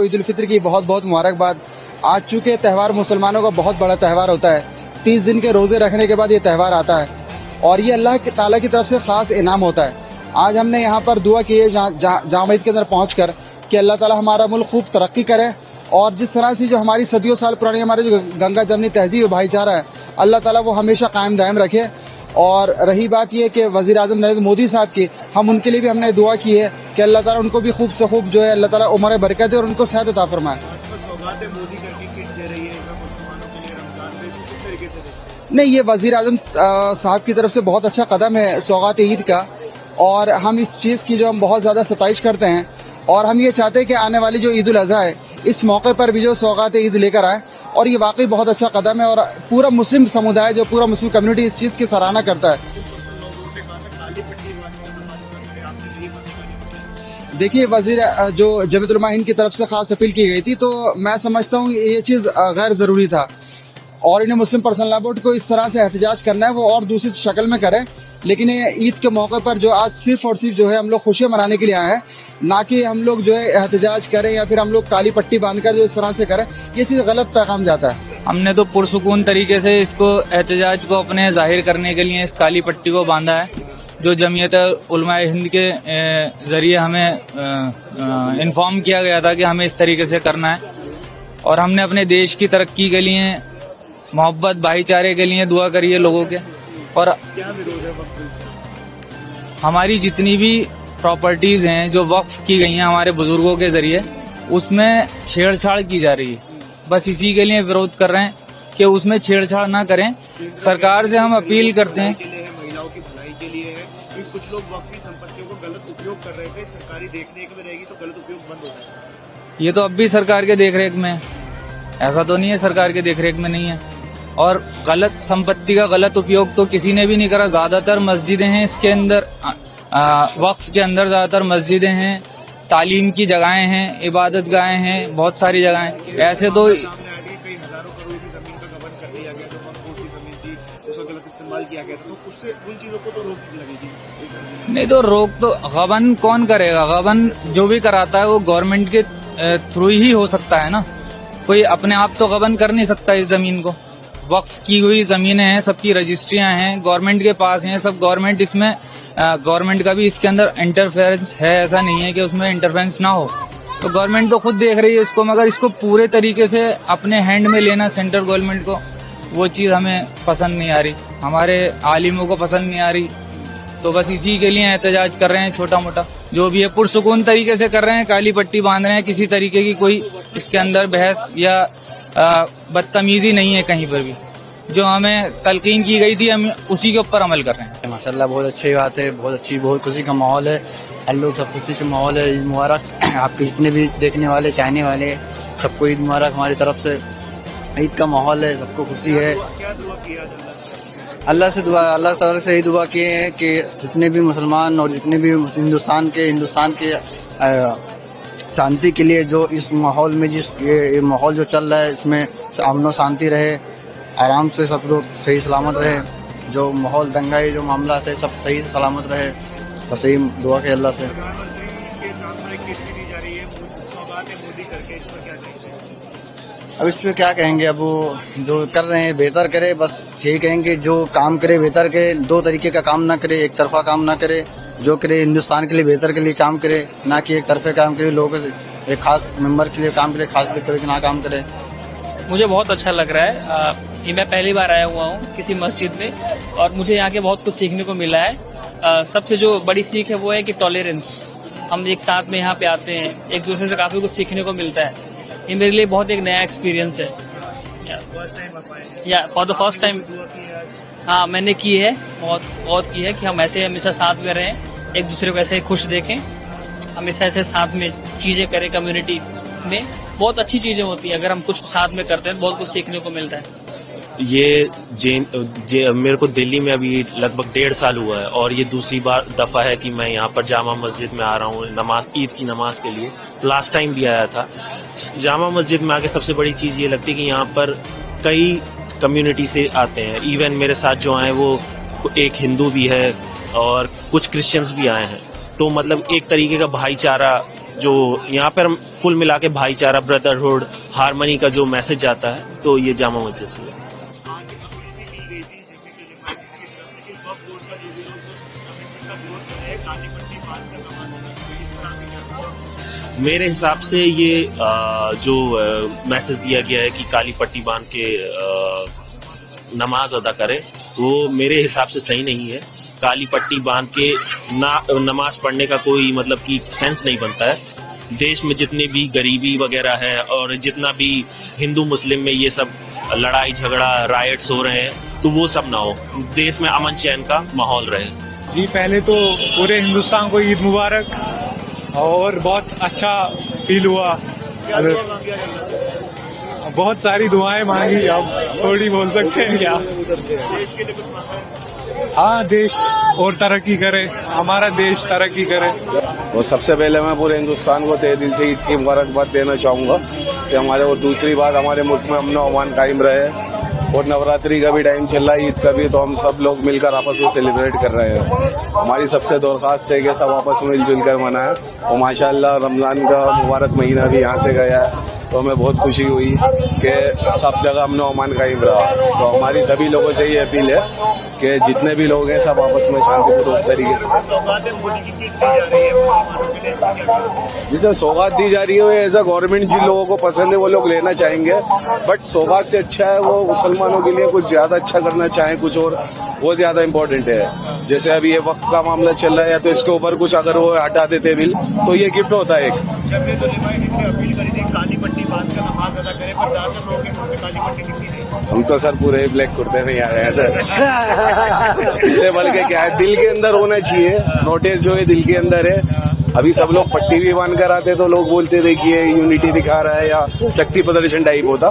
को ईद उल फित्र की बहुत बहुत मुबारकबाद। आज चूंकि त्यौहार मुसलमानों का बहुत बड़ा त्यौहार होता है, 30 दिन के रोजे रखने के बाद ये त्यौहार आता है और ये अल्लाह ताला की तरफ से खास इनाम होता है। आज हमने यहाँ पर दुआ की है जामा ईद के अंदर पहुँचकर कि अल्लाह ताला हमारा मुल्क खूब तरक्की करे और जिस तरह से जो हमारी सदियों साल पुरानी हमारे जो गंगा जमनी तहजीब भाईचारा है, अल्लाह ताला वो हमेशा कायम दायम रखे। और रही बात ये कि वज़ीर आज़म नरेंद्र मोदी साहब की, हम उनके लिए भी हमने दुआ की है कि अल्लाह ताला उनको भी खूब से खूब जो है अल्लाह ताला उम्र बरकत दे और उनको सेहत अता फरमाए। नहीं, ये वज़ीर आज़म साहब की तरफ से बहुत अच्छा कदम है सौगात ईद का और हम इस चीज़ की जो हम बहुत ज़्यादा सताइश करते हैं और हम ये चाहते हैं कि आने वाली जो ईद उल अज़हा है इस मौके पर भी जो सौगात ईद लेकर आए और ये वाकई बहुत अच्छा कदम है और पूरा मुस्लिम समुदाय जो पूरा मुस्लिम कम्युनिटी इस चीज़ की सराहना करता है। देखिए, वज़ीर जो जमीयत उलमा हिंद की तरफ से खास अपील की गई थी, तो मैं समझता हूँ ये चीज़ गैर ज़रूरी था और इन्हें मुस्लिम पर्सनल लॉ बोर्ड को इस तरह से एहतजाज करना है वो और दूसरी शक्ल में करे। लेकिन ये ईद के मौके पर जो आज सिर्फ और सिर्फ जो है हम लोग खुशियाँ मनाने के लिए आए हैं, ना कि हम लोग जो है एहतजाज करें या फिर हम लोग काली पट्टी बांधकर जो इस तरह से करें, ये चीज़ गलत पैगाम जाता है। हमने तो पुरसुकून तरीके से इसको एहतजाज को अपने जाहिर करने के लिए इस काली पट्टी को बांधा है, जो जमीयत उलमा हिंद के जरिए हमें इन्फॉर्म किया गया था कि हमें इस तरीके से करना है और हमने अपने देश की तरक्की के लिए, मोहब्बत भाईचारे के लिए दुआ करी है लोगों के। और हमारी जितनी भी प्रॉपर्टीज हैं जो वक्फ की गई हैं हमारे बुजुर्गों के जरिए, उसमें छेड़छाड़ की जा रही है। बस इसी के लिए विरोध कर रहे हैं कि उसमें छेड़छाड़ ना करें। सरकार से हम अपील करते हैं। महिलाओं की भलाई के लिए है कि कुछ लोग वक्फ की संपत्तियों को गलत उपयोग कर रहे थे, सरकारी देखरेख में रहेगी तो गलत उपयोग बंद हो जाएगा। ये तो अब भी सरकार के देखरेख में है, ऐसा तो नहीं है सरकार के देखरेख में नहीं है। और गलत संपत्ति का गलत उपयोग तो किसी ने भी नहीं करा। ज्यादातर मस्जिदें हैं इसके अंदर, वक्फ के अंदर ज्यादातर मस्जिदें हैं, तालीम की जगहें हैं, इबादत गाहें हैं, बहुत सारी जगहें। ऐसे तो कई हजारों करोड़ की जमीन का गबन कर दिया गया, जो वक्फ की जमीन थी उसका गलत इस्तेमाल किया गया, तो उससे उन चीजों को तो रोक लगेगी। नहीं तो रोक तो गबन कौन करेगा? गबन जो भी कराता है वो गवर्नमेंट के थ्रू ही हो सकता है ना। कोई अपने आप तो गबन कर नहीं सकता इस जमीन को। वक्फ की हुई जमीनें हैं, सबकी रजिस्ट्रियां हैं, गवर्नमेंट के पास हैं, सब गवर्नमेंट इसमें, गवर्नमेंट का भी इसके अंदर इंटरफेरेंस है। ऐसा नहीं है कि उसमें इंटरफेरेंस ना हो। तो गवर्नमेंट तो खुद देख रही है इसको, मगर इसको पूरे तरीके से अपने हैंड में लेना सेंट्रल गवर्नमेंट को, वो चीज़ हमें पसंद नहीं आ रही, हमारे आलिमों को पसंद नहीं आ रही। तो बस इसी के लिए एहतजाज कर रहे हैं, छोटा मोटा जो भी है पुरसुकून तरीके से कर रहे हैं, काली पट्टी बांध रहे हैं। किसी तरीके की कोई इसके अंदर बहस या बदतमीजी नहीं है कहीं पर भी। जो हमें तलकीन की गई थी हम उसी के ऊपर अमल कर रहे हैं। माशाल्लाह बहुत अच्छी बात है, बहुत अच्छी, बहुत खुशी का माहौल है। हम लोग सब खुशी से माहौल है। ईद मुबारक आपके जितने भी देखने वाले, चाहने वाले, सबको ईद मुबारक। हमारी तरफ से ईद का माहौल है, सबको खुशी है। अल्लाह से दुआ, अल्लाह ताला से यही दुआ किए हैं कि जितने भी मुसलमान और जितने भी हिंदुस्तान के शांति के लिए, जो इस माहौल में जिस ये माहौल जो चल रहा है, इसमें अमन और शांति रहे, आराम से सब लोग सही सलामत रहे। जो माहौल दंगाई जो मामला है सब सही सलामत रहे, बस यही दुआ के अल्लाह से। अब इस पर क्या कहेंगे, अब वो जो कर रहे हैं बेहतर करे, बस यही कहेंगे जो काम करे बेहतर करे। दो तरीके का काम ना करे, एक तरफा काम ना करे। जो करे हिंदुस्तान के लिए बेहतर के लिए काम करे, ना कि एक तरफे काम करे, लोगों के एक खास मेंबर के लिए काम करे, खास तरह के ना काम करे। मुझे बहुत अच्छा लग रहा है। ये मैं पहली बार आया हुआ हूँ किसी मस्जिद में और मुझे यहाँ के बहुत कुछ सीखने को मिला है। सबसे जो बड़ी सीख है वो है कि टॉलरेंस। हम एक साथ में यहाँ पे आते हैं, एक दूसरे से काफी कुछ सीखने को मिलता है। ये मेरे लिए बहुत एक नया एक्सपीरियंस है। या फॉर द फर्स्ट टाइम हाँ मैंने की है, बहुत की है कि हम ऐसे हमेशा साथ में रहें, एक दूसरे को ऐसे खुश देखें, हमेशा ऐसे साथ में चीजें करें। कम्युनिटी में बहुत अच्छी चीजें होती है, अगर हम कुछ साथ में करते हैं तो बहुत कुछ सीखने को मिलता है। ये मेरे को दिल्ली में अभी लगभग 1.5 साल हुआ है और ये दूसरी दफा है कि मैं यहाँ पर जामा मस्जिद में आ रहा हूँ नमाज, ईद की नमाज के लिए। लास्ट टाइम भी आया था। जामा मस्जिद में आके सबसे बड़ी चीज ये लगती है कि यहाँ पर कई कम्युनिटी से आते हैं। इवन मेरे साथ जो आए वो एक हिंदू भी है और कुछ क्रिश्चियंस भी आए हैं। तो मतलब एक तरीके का भाईचारा जो यहाँ पर कुल मिला के भाईचारा, ब्रदरहुड, हारमनी का जो मैसेज आता है, तो ये जामा मस्जिद से है। मेरे हिसाब से ये जो मैसेज दिया गया है कि काली पट्टी बांध के नमाज अदा करे, वो मेरे हिसाब से सही नहीं है। काली पट्टी बांध के नमाज पढ़ने का कोई मतलब कि सेंस नहीं बनता है। देश में जितने भी गरीबी वगैरह है और जितना भी हिंदू मुस्लिम में ये सब लड़ाई झगड़ा राइट्स हो रहे हैं, तो वो सब ना हो, देश में अमन चैन का माहौल रहे। जी पहले तो पूरे हिंदुस्तान को ईद मुबारक, और बहुत अच्छा फील हुआ। बहुत सारी दुआएं मांगी, अब थोड़ी बोल सकते हैं क्या? हाँ, देश और तरक्की करे, हमारा देश तरक्की करे। और सबसे पहले मैं पूरे हिंदुस्तान को तहे दिल से ईद की मुबारकबाद देना चाहूँगा कि हमारे, और दूसरी बात, हमारे मुल्क में अमन और अमान कायम रहे। और नवरात्रि का भी टाइम चल रहा है, ईद का भी, तो हम सब लोग मिलकर आपस में सेलिब्रेट कर रहे हैं। हमारी सबसे दरख्वास्त है कि सब आपस में मिलजुल कर मनाएं। और माशाल्लाह रमज़ान का मुबारक महीना भी यहाँ से गया है, तो हमें बहुत खुशी हुई कि सब जगह अमन और अमान कायम रहा। तो हमारी सभी लोगों से ये अपील है कि जितने भी लोग हैं सब आपस में शांतिपूर्वक तरीके से, जिसे सौगात दी जा रही है, ऐसा गवर्नमेंट जिन लोगों को पसंद है वो लोग लेना चाहेंगे, बट सौगात से अच्छा है वो मुसलमानों के लिए कुछ ज्यादा अच्छा करना चाहें कुछ, और वो ज्यादा इम्पोर्टेंट है। जैसे अभी ये वक्त का मामला चल रहा है, तो इसके ऊपर कुछ अगर वो हटा देते बिल, तो ये गिफ्ट होता है एक। हम तो सर पूरे ब्लैक कुर्ते में आ रहे हैं सर। इससे बढ़ के क्या है, दिल के अंदर होना चाहिए, नोटिस जो है दिल के अंदर है। अभी सब लोग पट्टी भी बांध कर आते तो लोग बोलते देखिए यूनिटी दिखा रहा है या शक्ति प्रदर्शन टाइप होता,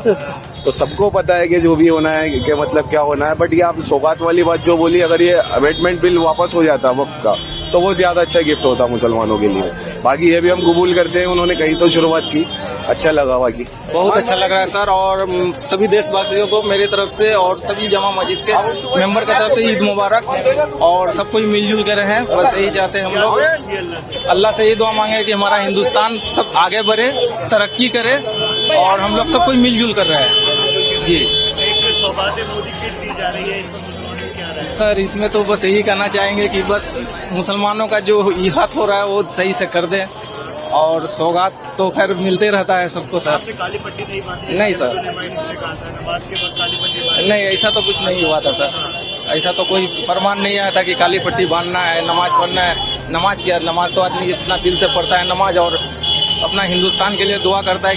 तो सबको पता है कि जो भी होना है कि मतलब क्या होना है। बट ये आप सौगात वाली बात जो बोली, अगर ये अमेंडमेंट बिल वापस हो जाता वक्त का, तो वो ज्यादा अच्छा गिफ्ट होता मुसलमानों के लिए। बाकी ये भी हम कबूल करते हैं, उन्होंने कहीं तो शुरुआत की, अच्छा लगा। बाकी बहुत अच्छा लग रहा है सर, और सभी देशवासियों को मेरी तरफ से और सभी जामा मस्जिद के मेंबर की तरफ से ईद मुबारक, और सब कोई मिलजुल कर रहे हैं, बस यही चाहते हैं हम लोग। अल्लाह से ये दुआ मांगे कि हमारा हिंदुस्तान सब आगे बढ़े, तरक्की करे, और हम लोग सब कोई मिलजुल कर रहे हैं जी। सर इसमें तो बस यही कहना चाहेंगे कि बस मुसलमानों का जो इहात हो रहा है वो सही से कर दें, और सौगात तो खैर मिलते रहता है सबको सर। काली पट्टी नहीं बांधी? नहीं सर, नमाज के बाद काली पट्टी नहीं, ऐसा तो कुछ नहीं हुआ था सर। ऐसा तो कोई फरमान नहीं आया था कि काली पट्टी बांधना है, नमाज पढ़ना है। नमाज क्या, नमाज तो आदमी इतना दिल से पढ़ता है नमाज, और अपना हिंदुस्तान के लिए दुआ करता है।